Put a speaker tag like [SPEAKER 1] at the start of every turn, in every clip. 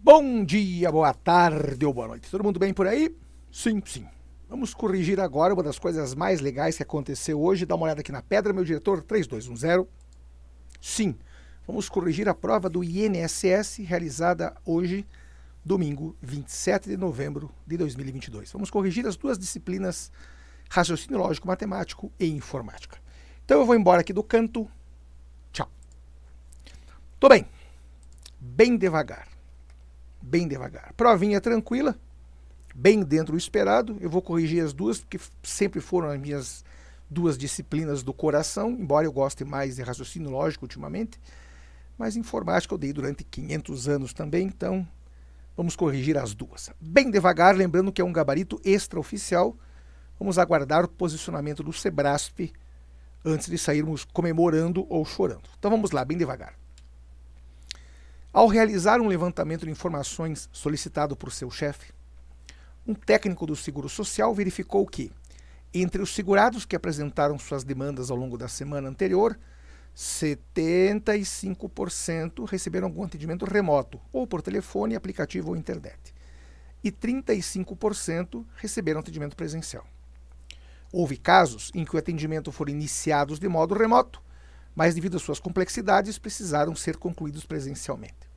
[SPEAKER 1] Bom dia, boa tarde ou boa noite. Todo mundo bem por aí? Sim, sim. Vamos corrigir agora uma das coisas mais legais que aconteceu hoje. Dá uma olhada aqui na pedra, meu diretor, 3210. Sim, vamos corrigir a prova do INSS realizada hoje, domingo, 27 de novembro de 2022. Vamos corrigir as duas disciplinas, raciocínio lógico matemático e informática. Então eu vou embora aqui do canto. Tchau. Tô bem. Bem devagar. Bem devagar. Provinha tranquila, bem dentro do esperado. Eu vou corrigir as duas, porque sempre foram as minhas duas disciplinas do coração, embora eu goste mais de raciocínio lógico ultimamente. Mas informática eu dei durante 500 anos também, então vamos corrigir as duas. Bem devagar, lembrando que é um gabarito extraoficial. Vamos aguardar o posicionamento do Sebrasp antes de sairmos comemorando ou chorando. Então vamos lá, bem devagar. Ao realizar um levantamento de informações solicitado por seu chefe, um técnico do Seguro Social verificou que, entre os segurados que apresentaram suas demandas ao longo da semana anterior, 75% receberam algum atendimento remoto, ou por telefone, aplicativo ou internet, e 35% receberam atendimento presencial. Houve casos em que o atendimento foram iniciados de modo remoto, mas devido às suas complexidades precisaram ser concluídos presencialmente.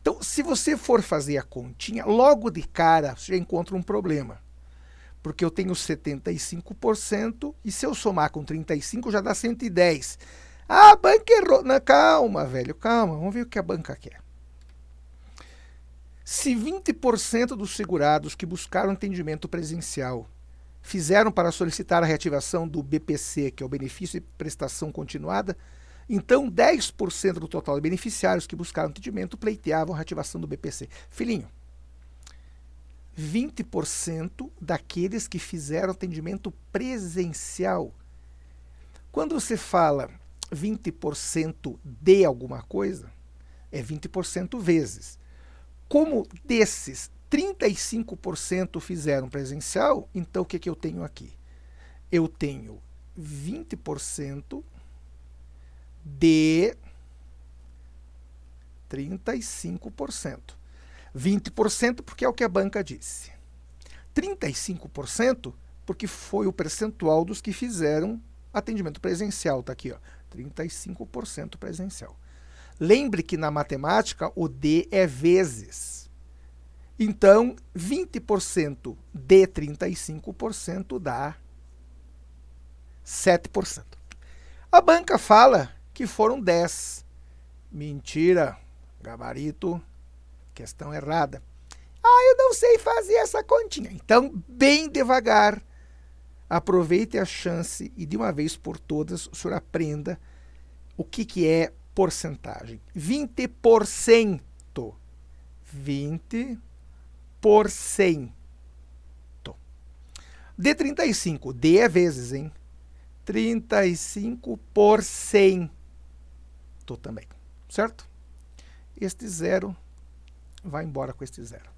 [SPEAKER 1] Então, se você for fazer a continha, logo de cara você já encontra um problema. Porque eu tenho 75% e se eu somar com 35% já dá 110%. Ah, a banca errou. Não, calma, velho, calma. Vamos ver o que a banca quer. Se 20% dos segurados que buscaram atendimento presencial fizeram para solicitar a reativação do BPC, que é o benefício de prestação continuada, então 10% do total de beneficiários que buscaram atendimento pleiteavam a reativação do BPC. Filhinho, 20% daqueles que fizeram atendimento presencial. Quando você fala 20% de alguma coisa, é 20% vezes. Como desses 35% fizeram presencial, então o que eu tenho aqui? Eu tenho 20% de 35%. 20% porque é o que a banca disse. 35% porque foi o percentual dos que fizeram atendimento presencial. Está aqui, ó, 35% presencial. Lembre que na matemática o D é vezes. Então, 20% de 35% dá 7%. A banca fala que foram 10. Mentira, gabarito, questão errada. Ah, eu não sei fazer essa continha. Então, bem devagar, aproveite a chance e de uma vez por todas o senhor aprenda o que é porcentagem. 20%. 20%. De 35, D é vezes, hein? 35% também, certo? Este zero vai embora com este zero.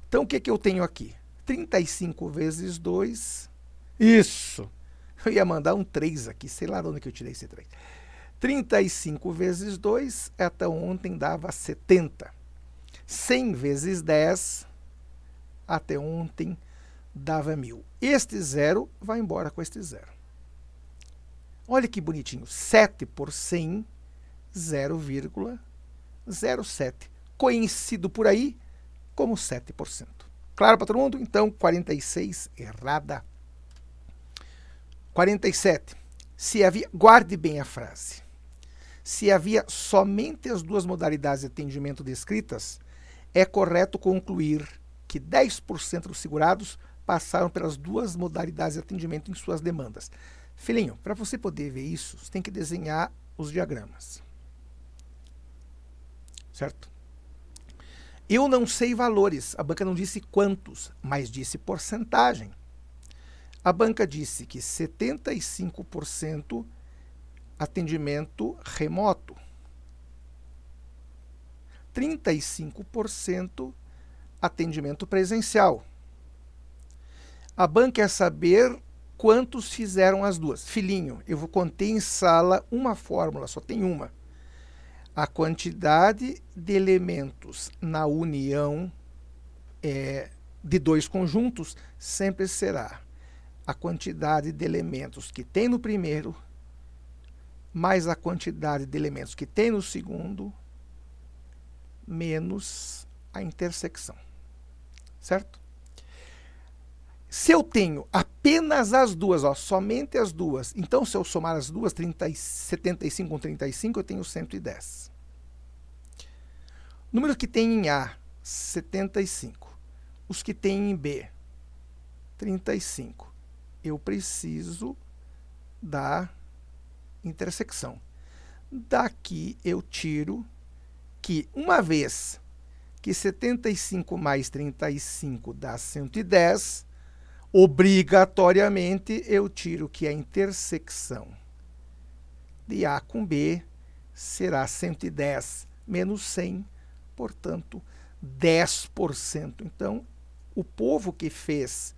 [SPEAKER 1] Então, o que eu tenho aqui? 35 vezes 2, isso! Eu ia mandar um 3 aqui, sei lá de onde que eu tirei esse 3. 35 vezes 2, até ontem dava 70. 100 vezes 10, até ontem dava 1000. Este zero vai embora com este zero. Olha que bonitinho, 7 por 100, 0,07. Conhecido por aí como 7%. Claro para todo mundo? Então, 46, errada. 47. Se havia, guarde bem a frase. Se havia somente as duas modalidades de atendimento descritas, é correto concluir que 10% dos segurados passaram pelas duas modalidades de atendimento em suas demandas. Filhinho, para você poder ver isso, você tem que desenhar os diagramas. Certo? Eu não sei valores, a banca não disse quantos, mas disse porcentagem. A banca disse que 75% atendimento remoto, 35% atendimento presencial. A banca quer saber quantos fizeram as duas. Filhinho, eu vou conter em sala uma fórmula, só tem uma. A quantidade de elementos na união de dois conjuntos sempre será a quantidade de elementos que tem no primeiro mais a quantidade de elementos que tem no segundo menos a intersecção, certo? Se eu tenho apenas as duas, somente as duas, então se eu somar as duas, 75 com 35, eu tenho 110. Números que tem em A, 75. Os que tem em B, 35. Eu preciso da intersecção. Daqui eu tiro que, uma vez que 75 mais 35 dá 110, obrigatoriamente eu tiro que a intersecção de A com B será 110 menos 100, portanto, 10%. Então, o povo que fez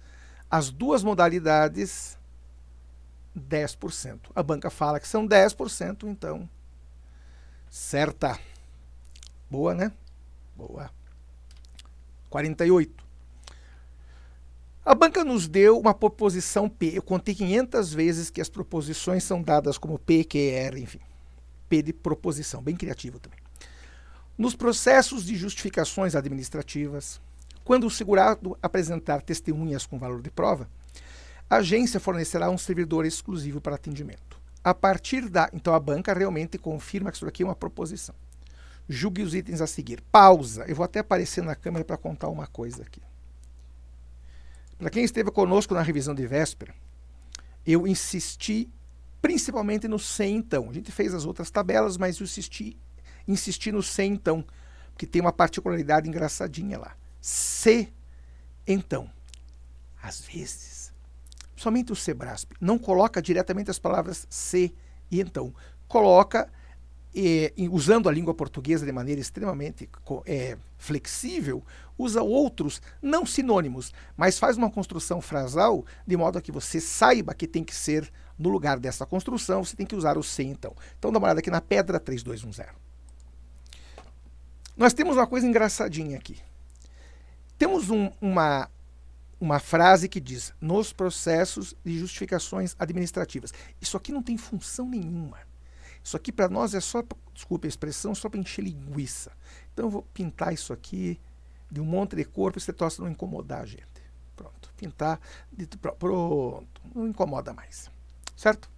[SPEAKER 1] as duas modalidades, 10%. A banca fala que são 10%, então, certa. Boa, né? Boa. 48. A banca nos deu uma proposição P. Eu contei 500 vezes que as proposições são dadas como P, Q, R, enfim. P de proposição, bem criativo também. Nos processos de justificações administrativas, quando o segurado apresentar testemunhas com valor de prova, a agência fornecerá um servidor exclusivo para atendimento. A partir da... Então, a banca realmente confirma que isso aqui é uma proposição. Julgue os itens a seguir. Pausa. Eu vou até aparecer na câmera para contar uma coisa aqui. Para quem esteve conosco na revisão de véspera, eu insisti principalmente no sem então. A gente fez as outras tabelas, mas eu insisti no sem então, porque tem uma particularidade engraçadinha lá. Se então. Às vezes, somente o Sebrasp não coloca diretamente as palavras se e então. Coloca, usando a língua portuguesa de maneira extremamente flexível, usa outros não sinônimos, mas faz uma construção frasal de modo a que você saiba que tem que ser, no lugar dessa construção, você tem que usar o se então. Então dá uma olhada aqui na pedra 3210. Nós temos uma coisa engraçadinha aqui. Temos uma frase que diz, nos processos de justificações administrativas. Isso aqui não tem função nenhuma. Isso aqui para nós é só, desculpe a expressão, só para encher linguiça. Então eu vou pintar isso aqui de um monte de cor para esse troço não incomodar a gente. Pronto, pintar, pronto, não incomoda mais. Certo?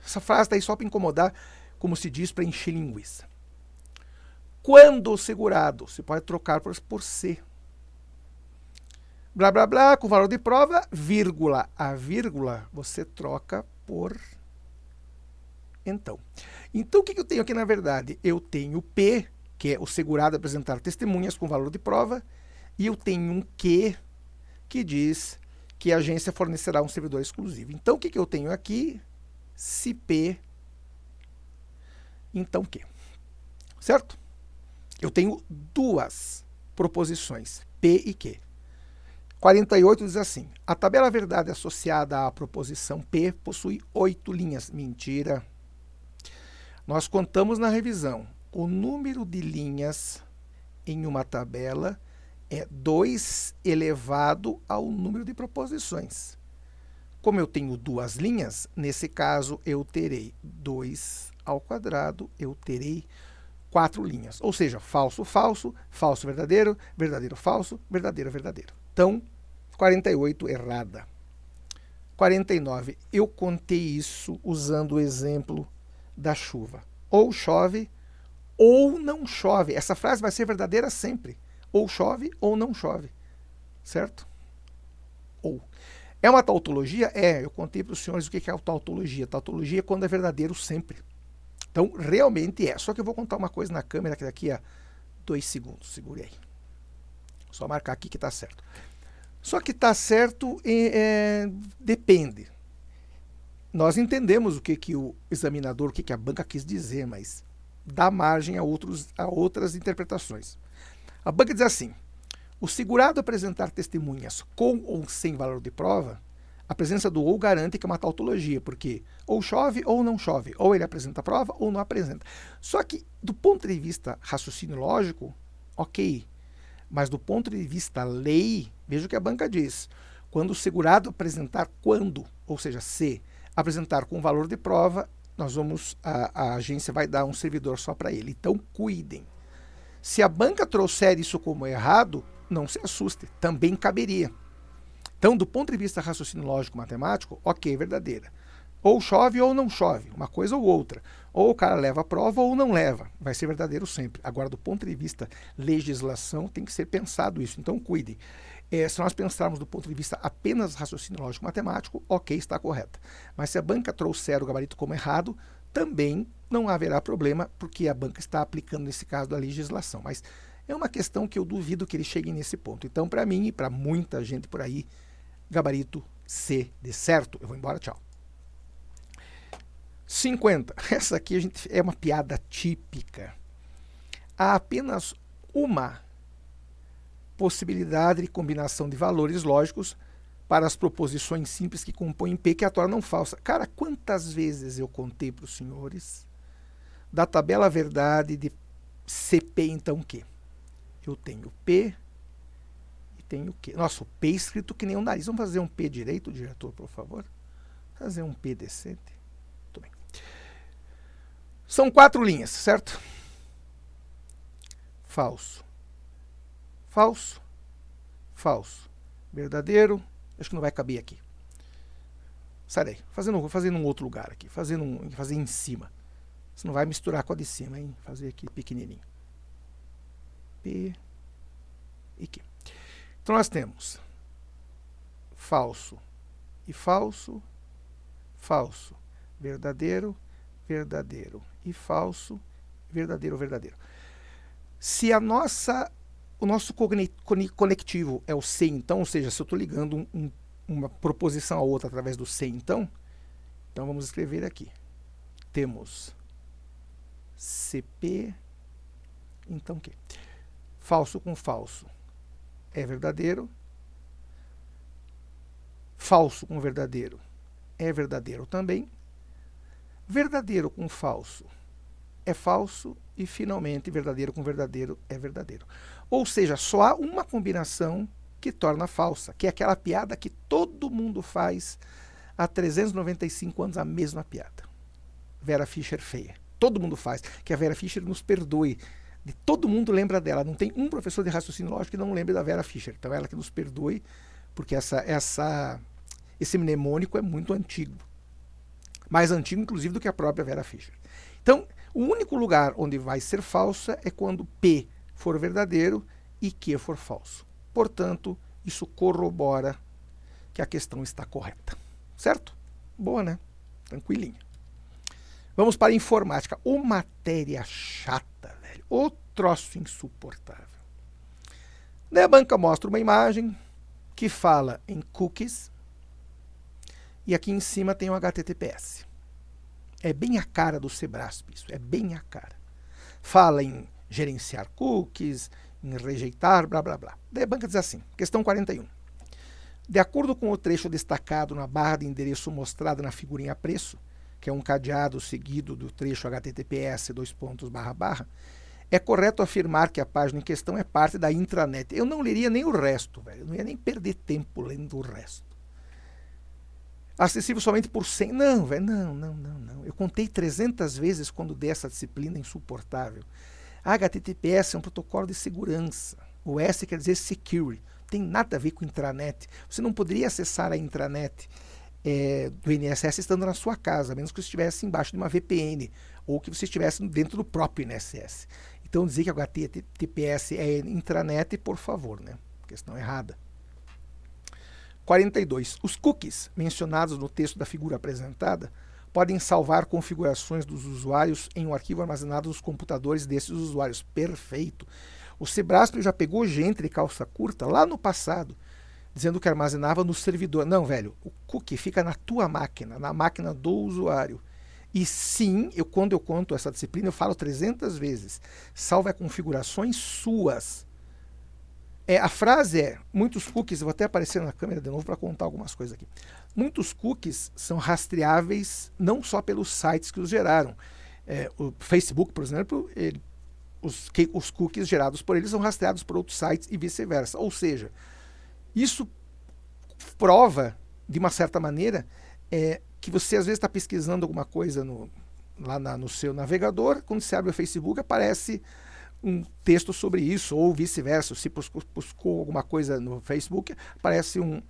[SPEAKER 1] Essa frase está aí só para incomodar, como se diz, para encher linguiça. Quando o segurado, você pode trocar por C. Blá, blá, blá, com valor de prova, vírgula. A vírgula você troca por então. Então, o que eu tenho aqui na verdade? Eu tenho P, que é o segurado apresentar testemunhas com valor de prova, e eu tenho um Q, que diz que a agência fornecerá um servidor exclusivo. Então, o que eu tenho aqui? Se P, então Q. Certo? Eu tenho duas proposições, P e Q. 48 diz assim, a tabela verdade associada à proposição P possui 8 linhas. Mentira. Nós contamos na revisão, o número de linhas em uma tabela é 2 elevado ao número de proposições. Como eu tenho duas linhas, nesse caso eu terei 2 ao quadrado, eu terei 4 linhas. Ou seja, falso, falso, falso, verdadeiro, verdadeiro, falso, verdadeiro, verdadeiro. Então, 48, errada. 49, eu contei isso usando o exemplo da chuva. Ou chove, ou não chove. Essa frase vai ser verdadeira sempre. Ou chove, ou não chove. Certo? Ou. É uma tautologia? É. Eu contei para os senhores o que é a tautologia. Tautologia é quando é verdadeiro sempre. Então, realmente é. Só que eu vou contar uma coisa na câmera que daqui a 2 segundos. Segure aí. Só marcar aqui que está certo. Só que está certo depende. Nós entendemos o que o examinador, o que a banca quis dizer, mas dá margem a outras interpretações. A banca diz assim, o segurado apresentar testemunhas com ou sem valor de prova, A presença do ou garante que é uma tautologia, porque ou chove ou não chove, ou ele apresenta a prova ou não apresenta. Só que, do ponto de vista raciocínio lógico, ok, mas do ponto de vista lei, veja o que a banca diz. Quando o segurado apresentar quando, ou seja, se apresentar com valor de prova, a agência vai dar um servidor só para ele. Então, cuidem. Se a banca trouxer isso como errado, não se assuste, também caberia. Então, do ponto de vista raciocínio lógico matemático, ok, verdadeira. Ou chove ou não chove, uma coisa ou outra. Ou o cara leva a prova ou não leva, vai ser verdadeiro sempre. Agora, do ponto de vista legislação, tem que ser pensado isso, então cuidem. Se nós pensarmos do ponto de vista apenas raciocínio lógico matemático, ok, está correta. Mas se a banca trouxer o gabarito como errado, também não haverá problema, porque a banca está aplicando, nesse caso, da legislação. Mas é uma questão que eu duvido que eles cheguem nesse ponto. Então, para mim e para muita gente por aí, gabarito C de certo. Eu vou embora, tchau. 50. Essa aqui é uma piada típica. Há apenas uma possibilidade de combinação de valores lógicos para as proposições simples que compõem P, que a tornam falsa. Cara, quantas vezes eu contei para os senhores da tabela verdade de CP, então, Q? Eu tenho P e tenho Q. Nossa, o P escrito que nem um nariz. Vamos fazer um P direito, diretor, por favor? Fazer um P decente. Muito bem. São 4 linhas, certo? Falso. Falso. Falso. Verdadeiro. Acho que não vai caber aqui. Sai daí. Vou fazer num outro lugar aqui. Fazer em cima. Você não vai misturar com a de cima, hein? Fazer aqui pequenininho. P e Q. Então nós temos falso e falso, falso, verdadeiro, verdadeiro e falso, verdadeiro, verdadeiro. Se o nosso conectivo é o se então, ou seja, se eu estou ligando uma proposição a outra através do se então vamos escrever aqui. Temos CP, então Q. Falso com falso é verdadeiro. Falso com verdadeiro é verdadeiro também. Verdadeiro com falso é falso. E, finalmente, verdadeiro com verdadeiro é verdadeiro. Ou seja, só há uma combinação que torna falsa, que é aquela piada que todo mundo faz há 395 anos, a mesma piada. Vera Fischer feia. Todo mundo faz. Que a Vera Fischer nos perdoe. De todo mundo lembra dela. Não tem um professor de raciocínio lógico que não lembre da Vera Fischer. Então, ela que nos perdoe, porque esse mnemônico é muito antigo. Mais antigo, inclusive, do que a própria Vera Fischer. Então, o único lugar onde vai ser falsa é quando P for verdadeiro e Q for falso. Portanto, isso corrobora que a questão está correta. Certo? Boa, né? Tranquilinha. Vamos para a informática. Ô matéria chata, velho. Ô troço insuportável. Daí a banca mostra uma imagem que fala em cookies e aqui em cima tem o HTTPS. É bem a cara do Sebrasp isso, é bem a cara. Fala em gerenciar cookies, em rejeitar, blá, blá, blá. Daí a banca diz assim, questão 41. De acordo com o trecho destacado na barra de endereço mostrada na figurinha preço, que é um cadeado seguido do trecho HTTPS, é correto afirmar que a página em questão é parte da intranet. Eu não leria nem o resto, velho. Eu não ia nem perder tempo lendo o resto. Acessível somente por 100. Não, velho, não. Eu contei 300 vezes quando dei essa disciplina insuportável. HTTPS é um protocolo de segurança. O S quer dizer security. Não tem nada a ver com intranet. Você não poderia acessar a intranet do INSS estando na sua casa, a menos que você estivesse embaixo de uma VPN ou que você estivesse dentro do próprio INSS. Então, dizer que o HTTPS é intranet, por favor, né? Questão errada. 42. Os cookies mencionados no texto da figura apresentada podem salvar configurações dos usuários em um arquivo armazenado nos computadores desses usuários. Perfeito. O Sebrasp já pegou gente de calça curta lá no passado, dizendo que armazenava no servidor. Não, velho, o cookie fica na tua máquina, na máquina do usuário. E sim, quando eu conto essa disciplina, eu falo 300 vezes. Salva configurações suas. A frase é, muitos cookies, vou até aparecer na câmera de novo para contar algumas coisas aqui. Muitos cookies são rastreáveis não só pelos sites que os geraram. O Facebook, por exemplo, os cookies gerados por eles são rastreados por outros sites e vice-versa. Ou seja, isso prova, de uma certa maneira, que você às vezes está pesquisando alguma coisa lá no seu navegador, quando você abre o Facebook aparece um texto sobre isso, ou vice-versa. Se buscou alguma coisa no Facebook, aparece um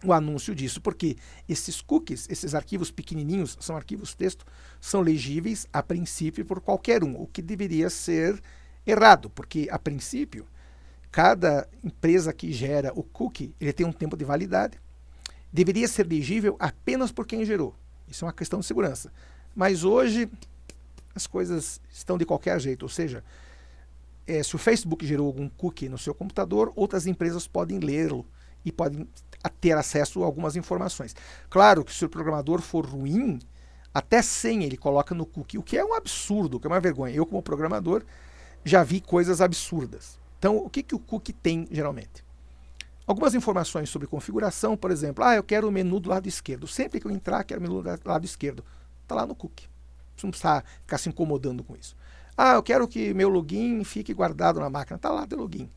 [SPEAKER 1] anúncio disso, porque esses cookies, esses arquivos pequenininhos, são arquivos texto, são legíveis a princípio por qualquer um, o que deveria ser errado, porque a princípio, cada empresa que gera o cookie, ele tem um tempo de validade, deveria ser legível apenas por quem gerou. Isso é uma questão de segurança. Mas hoje as coisas estão de qualquer jeito, ou seja, se o Facebook gerou algum cookie no seu computador, outras empresas podem lê-lo e podem ter acesso a algumas informações. Claro que se o programador for ruim, até senha ele coloca no cookie, o que é um absurdo, o que é uma vergonha. Eu, como programador, já vi coisas absurdas. Então, o que o cookie tem geralmente? Algumas informações sobre configuração, por exemplo, eu quero o menu do lado esquerdo. Sempre que eu entrar, quero o menu do lado esquerdo. Está lá no cookie. Você não precisa ficar se incomodando com isso. Eu quero que meu login fique guardado na máquina. Está lá, teu login.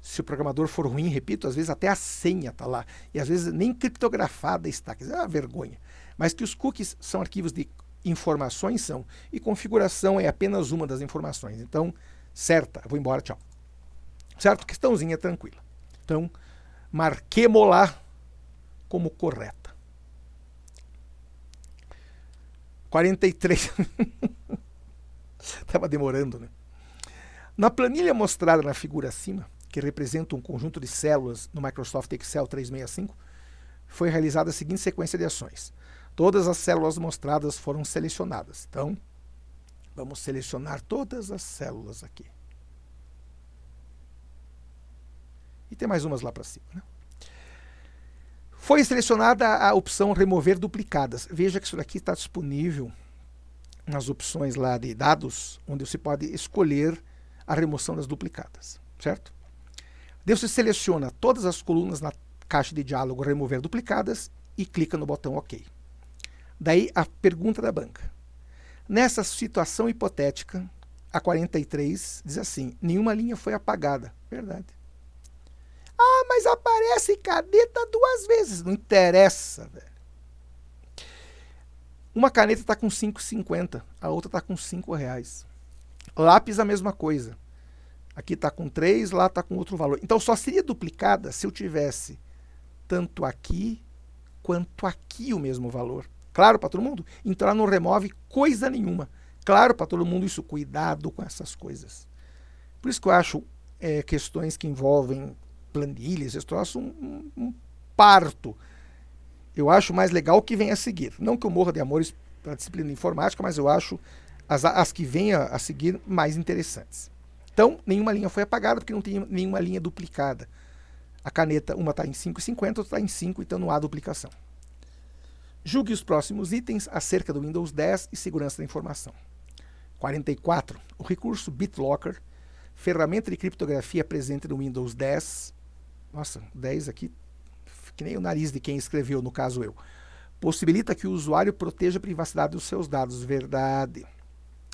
[SPEAKER 1] Se o programador for ruim, repito, às vezes até a senha está lá. E às vezes nem criptografada está. Quer dizer, é uma vergonha. Mas que os cookies são arquivos de informações, são. E configuração é apenas uma das informações. Então, certa. Vou embora, tchau. Certo? Questãozinha tranquila. Então, marquemos lá como correta. 43. Estava demorando, né? Na planilha mostrada na figura acima, que representa um conjunto de células no Microsoft Excel 365, foi realizada a seguinte sequência de ações. Todas as células mostradas foram selecionadas. Então, vamos selecionar todas as células aqui. E tem mais umas lá para cima, né? Foi selecionada a opção remover duplicadas. Veja que isso daqui está disponível nas opções lá de dados, onde você pode escolher a remoção das duplicadas, certo? Daí você seleciona todas as colunas na caixa de diálogo remover duplicadas e clica no botão OK. Daí a pergunta da banca. Nessa situação hipotética, a 43 diz assim, nenhuma linha foi apagada. Verdade. Mas aparece caneta 2 vezes. Não interessa, velho. Uma caneta está com 5,50, a outra está com R$5. Lápis a mesma coisa. Aqui está com 3, lá está com outro valor. Então só seria duplicada se eu tivesse tanto aqui quanto aqui o mesmo valor. Claro para todo mundo? Então ela não remove coisa nenhuma. Claro para todo mundo isso, cuidado com essas coisas. Por isso que eu acho questões que envolvem planilhas, esse troço um parto. Eu acho mais legal o que vem a seguir. Não que eu morra de amores para a disciplina de informática, mas eu acho as que vêm a seguir mais interessantes. Então, nenhuma linha foi apagada, porque não tem nenhuma linha duplicada. A caneta, uma está em 5,50, outra está em 5, então não há duplicação. Julgue os próximos itens acerca do Windows 10 e segurança da informação. 44. O recurso BitLocker, ferramenta de criptografia presente no Windows 10. Nossa, 10 aqui, que nem o nariz de quem escreveu, no caso eu. Possibilita que o usuário proteja a privacidade dos seus dados. Verdade.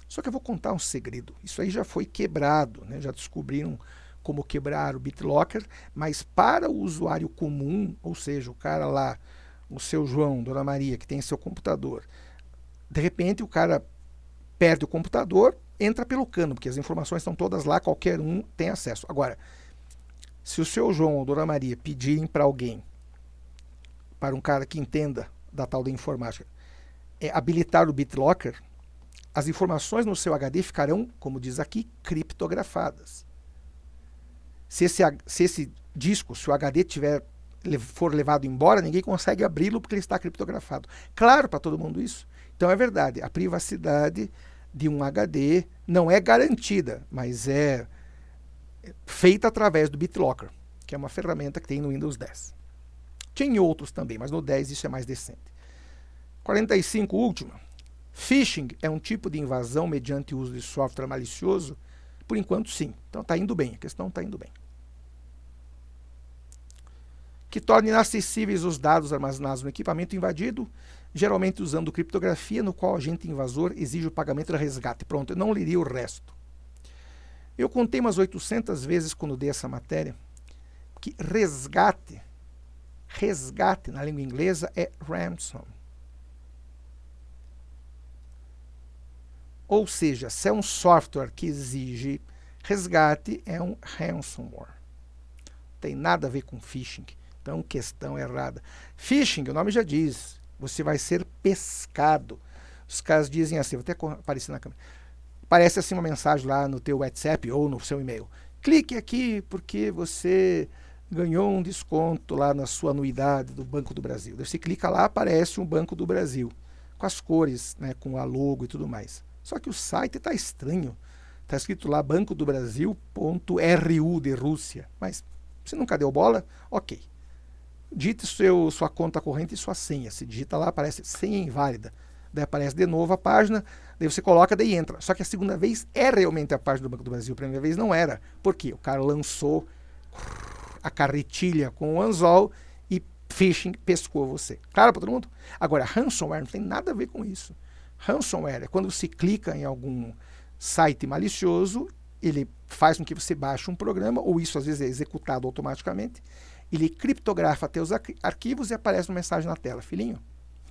[SPEAKER 1] Só que eu vou contar um segredo. Isso aí já foi quebrado, né? Já descobriram como quebrar o BitLocker, mas para o usuário comum, ou seja, o cara lá, o seu João, Dona Maria, que tem seu computador, de repente o cara perde o computador, entra pelo cano, porque as informações estão todas lá, qualquer um tem acesso. Agora, se o seu João ou Dona Maria pedirem para alguém, para um cara que entenda da tal da informática, habilitar o BitLocker, as informações no seu HD ficarão, como diz aqui, criptografadas. Se esse disco, se o HD for levado embora, ninguém consegue abri-lo porque ele está criptografado. Claro para todo mundo isso. Então é verdade, a privacidade de um HD não é garantida, mas é feita através do BitLocker, que é uma ferramenta que tem no Windows 10. Tinha em outros também, mas no 10 isso é mais decente. 45, última. Phishing é um tipo de invasão mediante o uso de software malicioso? Por enquanto, sim. Então está indo bem, a questão está indo bem. que torna inacessíveis os dados armazenados no equipamento invadido, geralmente usando criptografia, no qual o agente invasor exige o pagamento de resgate. Pronto, eu não leria o resto. Eu contei umas 800 vezes quando dei essa matéria que resgate na língua inglesa é ransom. Ou seja, se é um software que exige resgate, é um ransomware. Tem nada a ver com phishing. Então, questão errada. Phishing, o nome já diz, você vai ser pescado. Os caras dizem assim, vou até aparecer na câmera. Aparece assim uma mensagem lá no teu WhatsApp ou no seu e-mail. Clique aqui porque você ganhou um desconto lá na sua anuidade do Banco do Brasil. Daí você clica lá, aparece um Banco do Brasil, com as cores, né, com a logo e tudo mais. Só que o site está estranho. Está escrito lá Banco do Brasil.ru de Rússia. Mas você nunca deu bola? Ok. Digite sua conta corrente e sua senha. Se digita lá, aparece senha inválida. Daí aparece de novo a página, daí você coloca, daí entra. Só que a segunda vez é realmente a página do Banco do Brasil, a primeira vez não era. Por quê? O cara lançou a carretilha com o anzol e phishing pescou você. Claro para todo mundo? Agora, ransomware não tem nada a ver com isso. Ransomware é quando você clica em algum site malicioso, ele faz com que você baixe um programa, ou isso às vezes é executado automaticamente, ele criptografa teus arquivos e aparece uma mensagem na tela. Filhinho,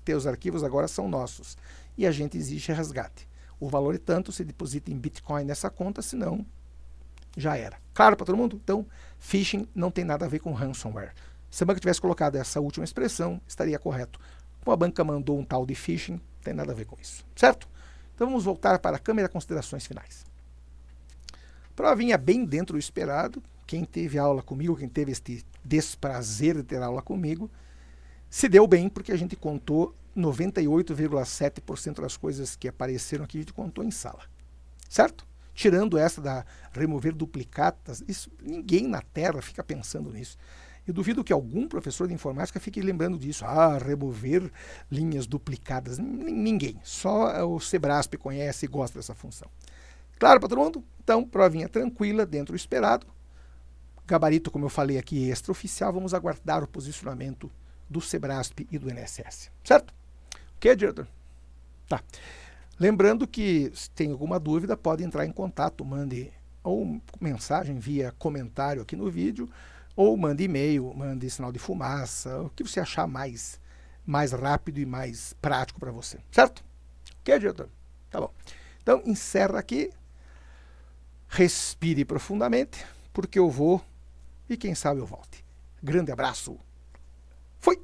[SPEAKER 1] teus arquivos agora são nossos. E a gente exige resgate. O valor é tanto, você deposita em Bitcoin nessa conta, senão já era. Claro para todo mundo? Então, phishing não tem nada a ver com ransomware. Se a banca tivesse colocado essa última expressão, estaria correto. Como a banca mandou um tal de phishing, não tem nada a ver com isso. Certo? Então vamos voltar para a câmera e considerações finais. Provinha bem dentro do esperado. Quem teve aula comigo, quem teve este desprazer de ter aula comigo, se deu bem, porque a gente contou 98,7% das coisas que apareceram aqui, a gente contou em sala. Certo? Tirando essa da remover duplicatas, isso, ninguém na Terra fica pensando nisso. Eu duvido que algum professor de informática fique lembrando disso. Remover linhas duplicadas. Ninguém. Só o Sebrasp conhece e gosta dessa função. Claro para todo mundo? Então, provinha tranquila, dentro do esperado. Gabarito, como eu falei aqui, extraoficial. Vamos aguardar o posicionamento do Sebrasp e do INSS. Certo? Ok, diretor? Tá. Lembrando que, se tem alguma dúvida, pode entrar em contato, mande ou mensagem via comentário aqui no vídeo, ou mande e-mail, mande sinal de fumaça, o que você achar mais rápido e mais prático para você. Certo? Ok, diretor? Tá bom. Então, encerra aqui. Respire profundamente, porque eu vou e quem sabe eu volte. Grande abraço. Fui!